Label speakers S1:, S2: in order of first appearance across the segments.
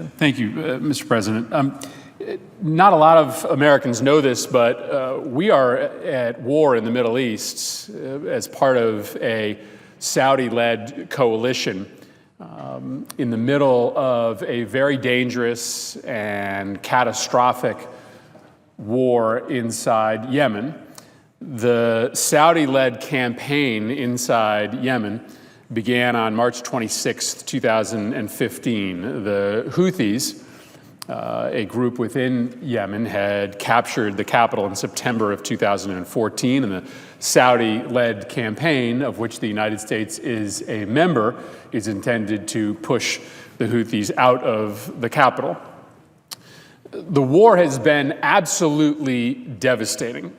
S1: Authorization.
S2: Thank you, Mr. President. Not a lot of Americans know this, but we are at war in the Middle East as part of a Saudi-led coalition in the middle of a very dangerous and catastrophic war inside Yemen. The Saudi-led campaign inside Yemen began on March 26, 2015. The Houthis, a group within Yemen, had captured the capital in September of 2014, and the Saudi-led campaign, of which the United States is a member, is intended to push the Houthis out of the capital. The war has been absolutely devastating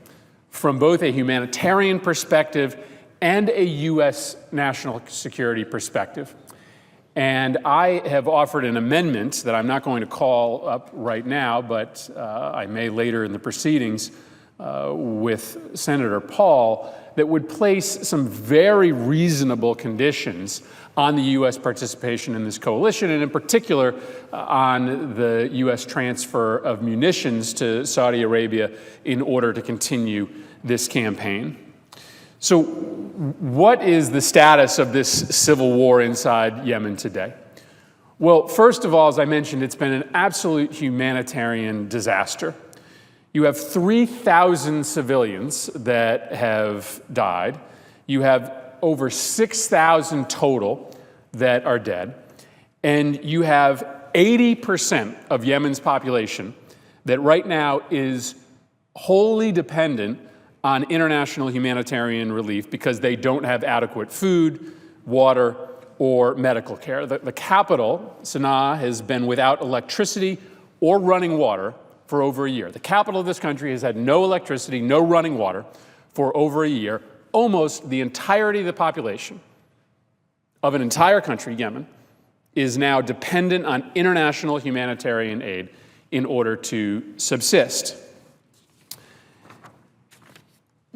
S2: from both a humanitarian perspective and a U.S. national security perspective. And I have offered an amendment that I'm not going to call up right now, but I may later in the proceedings with Senator Paul, that would place some very reasonable conditions on the U.S. participation in this coalition, and in particular on the U.S. transfer of munitions to Saudi Arabia in order to continue this campaign. So what is the status of this civil war inside Yemen today? Well, first of all, as I mentioned, it's been an absolute humanitarian disaster. You have 3,000 civilians that have died. You have over 6,000 total that are dead. And you have 80% of Yemen's population that right now is wholly dependent on international humanitarian relief because they don't have adequate food, water, or medical care. The capital, Sana'a, has been without electricity or running water for over a year. The capital of this country has had no electricity, no running water for over a year. Almost the entirety of the population of an entire country, Yemen, is now dependent on international humanitarian aid in order to subsist.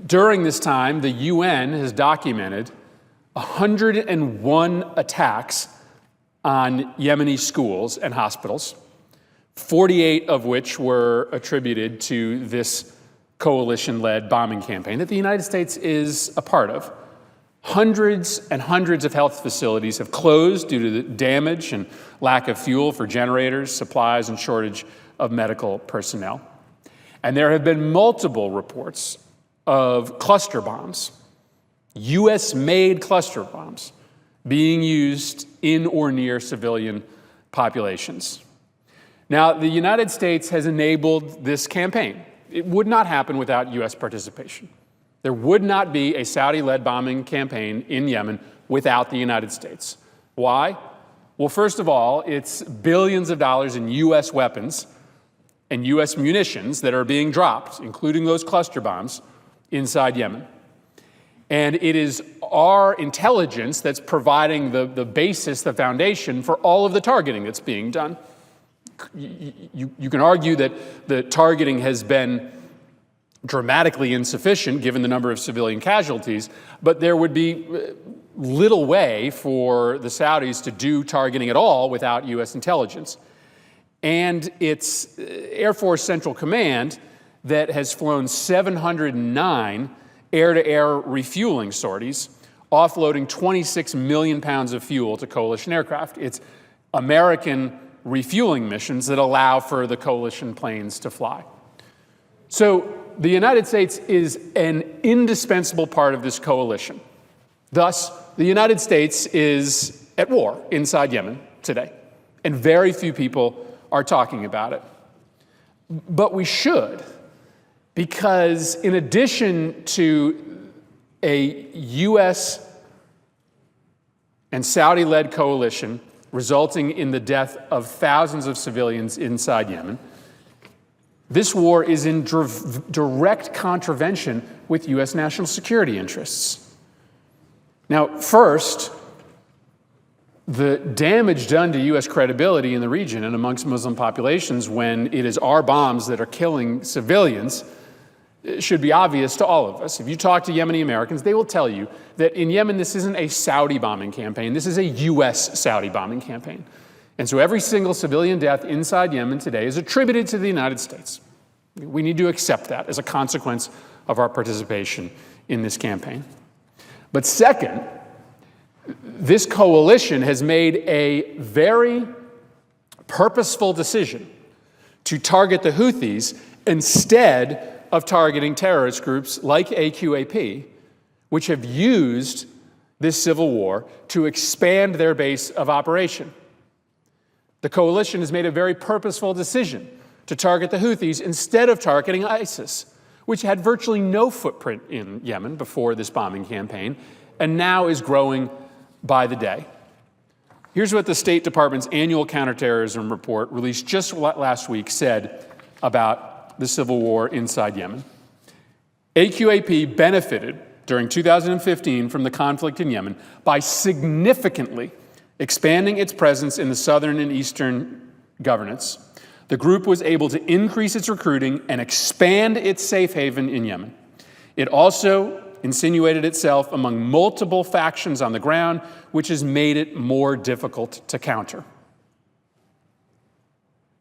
S2: During this time, the UN has documented 101 attacks on Yemeni schools and hospitals, 48 of which were attributed to this coalition-led bombing campaign that the United States is a part of. Hundreds and hundreds of health facilities have closed due to the damage and lack of fuel for generators, supplies, and shortage of medical personnel. And there have been multiple reports of cluster bombs, US-made cluster bombs, being used in or near civilian populations. Now, the United States has enabled this campaign. It would not happen without US participation. There would not be a Saudi-led bombing campaign in Yemen without the United States. Why? Well, first of all, it's billions of dollars in US weapons and US munitions that are being dropped, including those cluster bombs, inside Yemen. And it is our intelligence that's providing the basis, the foundation for all of the targeting that's being done. You can argue that the targeting has been dramatically insufficient given the number of civilian casualties, but there would be little way for the Saudis to do targeting at all without US intelligence. And it's Air Force Central Command that has flown 709 air-to-air refueling sorties, offloading 26 million pounds of fuel to coalition aircraft. It's American refueling missions that allow for the coalition planes to fly. So the United States is an indispensable part of this coalition. Thus, the United States is at war inside Yemen today, and very few people are talking about it. But we should, because in addition to a US and Saudi-led coalition resulting in the death of thousands of civilians inside Yemen, this war is in direct contravention with US national security interests. Now, first, the damage done to US credibility in the region and amongst Muslim populations when it is our bombs that are killing civilians should be obvious to all of us. If you talk to Yemeni Americans, they will tell you that in Yemen, this isn't a Saudi bombing campaign. This is a US Saudi bombing campaign. And so every single civilian death inside Yemen today is attributed to the United States. We need to accept that as a consequence of our participation in this campaign. But second, this coalition has made a very purposeful decision to target the Houthis instead of targeting terrorist groups like AQAP, which have used this civil war to expand their base of operation. The coalition has made a very purposeful decision to target the Houthis instead of targeting ISIS, which had virtually no footprint in Yemen before this bombing campaign, and now is growing by the day. Here's what the State Department's annual counterterrorism report, released just last week, said about the civil war inside Yemen. AQAP benefited during 2015 from the conflict in Yemen by significantly expanding its presence in the southern and eastern governorates. The group was able to increase its recruiting and expand its safe haven in Yemen. It also insinuated itself among multiple factions on the ground, which has made it more difficult to counter.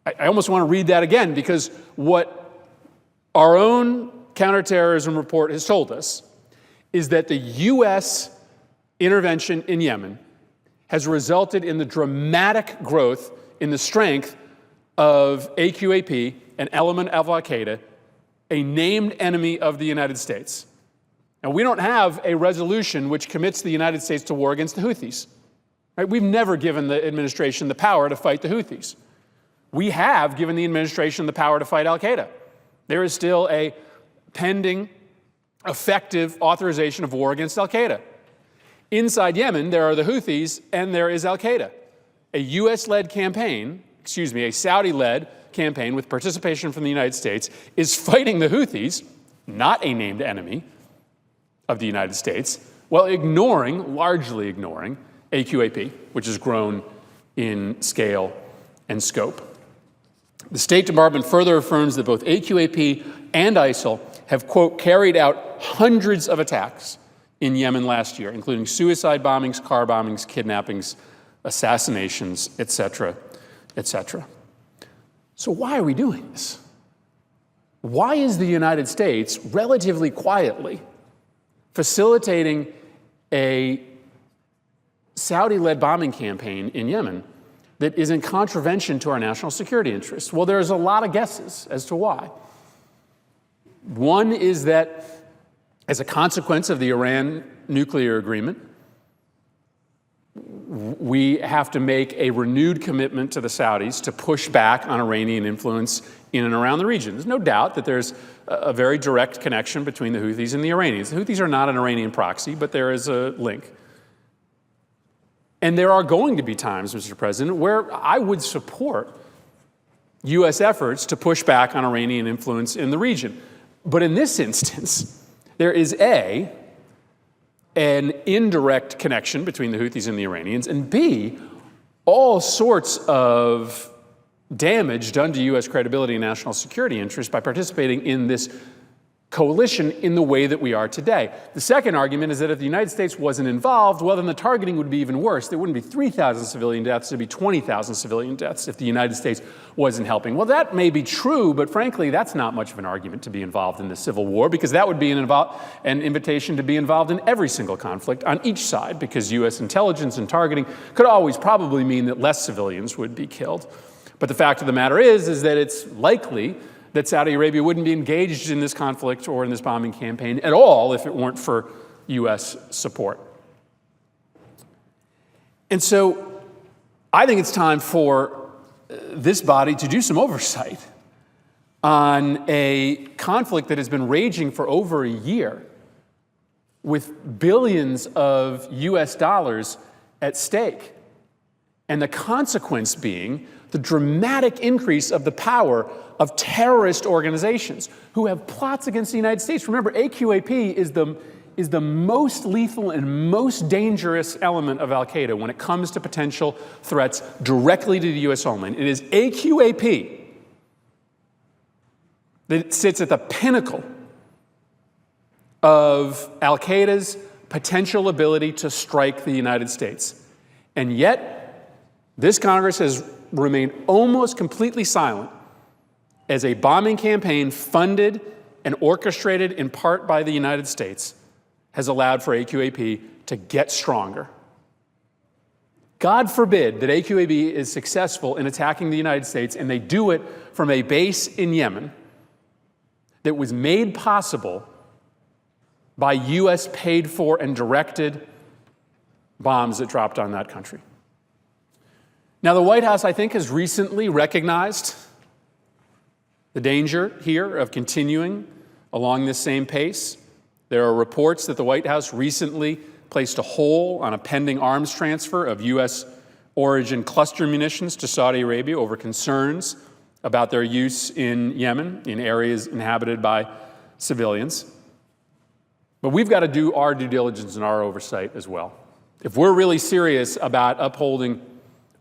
S2: I almost want to read that again, because what our own counterterrorism report has told us is that the U.S. intervention in Yemen has resulted in the dramatic growth in the strength of AQAP, an element of al-Qaeda, a named enemy of the United States. Now, we don't have a resolution which commits the United States to war against the Houthis. Right? We've never given the administration the power to fight the Houthis. We have given the administration the power to fight al-Qaeda. There is still a pending, effective authorization of war against al-Qaeda. Inside Yemen, there are the Houthis and there is al-Qaeda. A U.S.-led campaign, a Saudi-led campaign with participation from the United States, is fighting the Houthis, not a named enemy of the United States, while largely ignoring AQAP, which has grown in scale and scope. The State Department further affirms that both AQAP and ISIL have, quote, carried out hundreds of attacks in Yemen last year, including suicide bombings, car bombings, kidnappings, assassinations, etc., etc. So why are we doing this? Why is the United States relatively quietly facilitating a Saudi-led bombing campaign in Yemen that is in contravention to our national security interests? Well, there's a lot of guesses as to why. One is that as a consequence of the Iran nuclear agreement, we have to make a renewed commitment to the Saudis to push back on Iranian influence in and around the region. There's no doubt that there's a very direct connection between the Houthis and the Iranians. The Houthis are not an Iranian proxy, but there is a link. And there are going to be times, Mr. President, where I would support U.S. efforts to push back on Iranian influence in the region. But in this instance, there is an indirect connection between the Houthis and the Iranians, and B, all sorts of damage done to U.S. credibility and national security interests by participating in this coalition in the way that we are today. The second argument is that if the United States wasn't involved, well, then the targeting would be even worse. There wouldn't be 3,000 civilian deaths, there'd be 20,000 civilian deaths if the United States wasn't helping. Well, that may be true, but frankly, that's not much of an argument to be involved in the civil war, because that would be an invitation to be involved in every single conflict on each side, because U.S. intelligence and targeting could always probably mean that less civilians would be killed. But the fact of the matter is that it's likely that Saudi Arabia wouldn't be engaged in this conflict or in this bombing campaign at all if it weren't for U.S. support. And so I think it's time for this body to do some oversight on a conflict that has been raging for over a year with billions of U.S. dollars at stake. And the consequence being the dramatic increase of the power of terrorist organizations who have plots against the United States. Remember, AQAP is the most lethal and most dangerous element of al-Qaeda when it comes to potential threats directly to the U.S. homeland. It is AQAP that sits at the pinnacle of al-Qaeda's potential ability to strike the United States. And yet, This Congress has remained almost completely silent as a bombing campaign funded and orchestrated in part by the United States has allowed for AQAP to get stronger. God forbid that AQAP is successful in attacking the United States and they do it from a base in Yemen that was made possible by U.S. paid for and directed bombs that dropped on that country. Now, the White House, I think, has recently recognized the danger here of continuing along this same pace. There are reports that the White House recently placed a hold on a pending arms transfer of U.S. origin cluster munitions to Saudi Arabia over concerns about their use in Yemen, in areas inhabited by civilians. But we've got to do our due diligence and our oversight as well. If we're really serious about upholding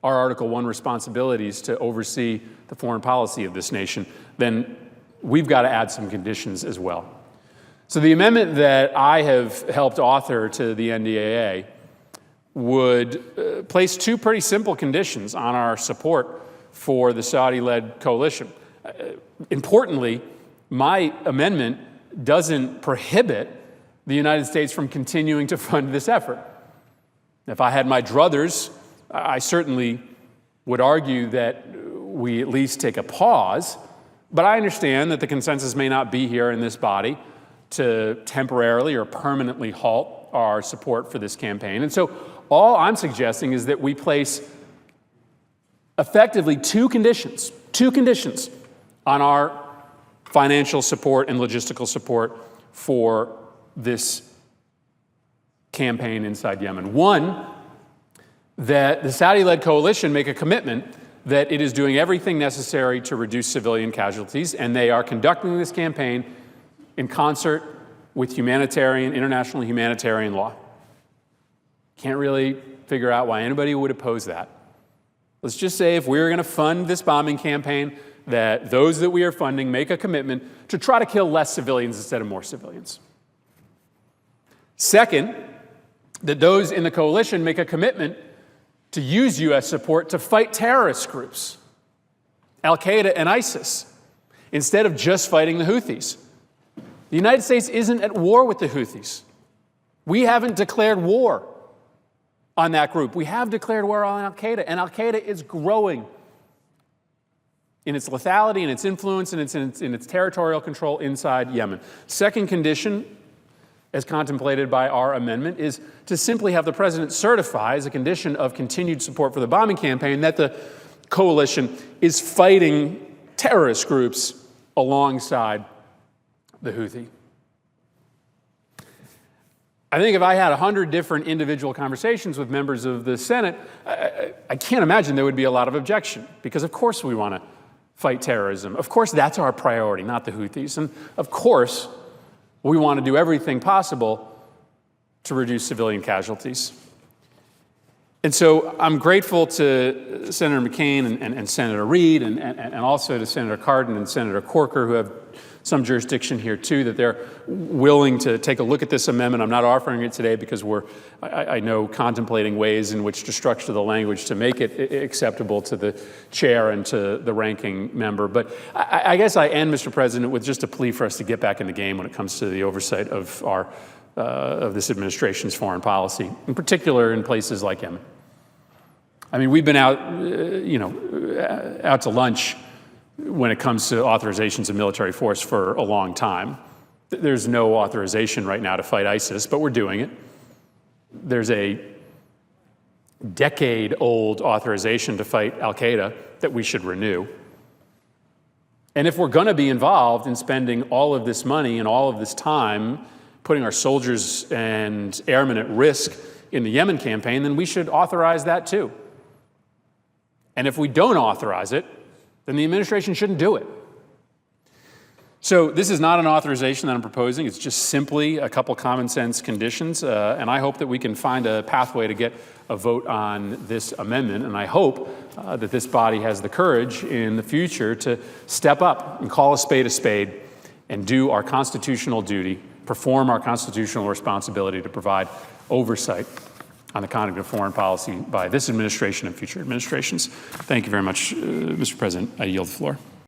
S2: our Article 1 responsibilities to oversee the foreign policy of this nation, then we've got to add some conditions as well. So the amendment that I have helped author to the NDAA would place two pretty simple conditions on our support for the Saudi-led coalition. Importantly, my amendment doesn't prohibit the United States from continuing to fund this effort. If I had my druthers, I certainly would argue that we at least take a pause, but I understand that the consensus may not be here in this body to temporarily or permanently halt our support for this campaign. And so all I'm suggesting is that we place effectively two conditions on our financial support and logistical support for this campaign inside Yemen. One, that the Saudi-led coalition make a commitment that it is doing everything necessary to reduce civilian casualties, and they are conducting this campaign in concert with international humanitarian law. Can't really figure out why anybody would oppose that. Let's just say if we're going to fund this bombing campaign, that those that we are funding make a commitment to try to kill less civilians instead of more civilians. Second, that those in the coalition make a commitment to use U.S. support to fight terrorist groups, Al-Qaeda and ISIS, instead of just fighting the Houthis. The United States isn't at war with the Houthis. We haven't declared war on that group. We have declared war on Al-Qaeda, and Al-Qaeda is growing in its lethality, in its influence, and in its territorial control inside Yemen. Second condition, as contemplated by our amendment, is to simply have the president certify as a condition of continued support for the bombing campaign that the coalition is fighting terrorist groups alongside the Houthi. I think if I had 100 different individual conversations with members of the Senate, I can't imagine there would be a lot of objection, because of course we want to fight terrorism. Of course that's our priority, not the Houthis. And of course we want to do everything possible to reduce civilian casualties. And so I'm grateful to Senator McCain and Senator Reid and also to Senator Cardin and Senator Corker, who have some jurisdiction here too, that they're willing to take a look at this amendment. I'm not offering it today because I know, contemplating ways in which to structure the language to make it acceptable to the chair and to the ranking member. But I guess I end, Mr. President, with just a plea for us to get back in the game when it comes to the oversight of of this administration's foreign policy, in particular in places like Yemen. I mean, we've been out, out to lunch when it comes to authorizations of military force for a long time. There's no authorization right now to fight ISIS, but we're doing it. There's a decade-old authorization to fight Al-Qaeda that we should renew. And if we're going to be involved in spending all of this money and all of this time putting our soldiers and airmen at risk in the Yemen campaign, then we should authorize that too. And if we don't authorize it, then the administration shouldn't do it. So this is not an authorization that I'm proposing. It's just simply a couple common sense conditions. And I hope that we can find a pathway to get a vote on this amendment. And I hope that this body has the courage in the future to step up and call a spade and do our constitutional duty, perform our constitutional responsibility to provide oversight on the conduct of foreign policy by this administration and future administrations. Thank you very much, Mr. President. I yield the floor.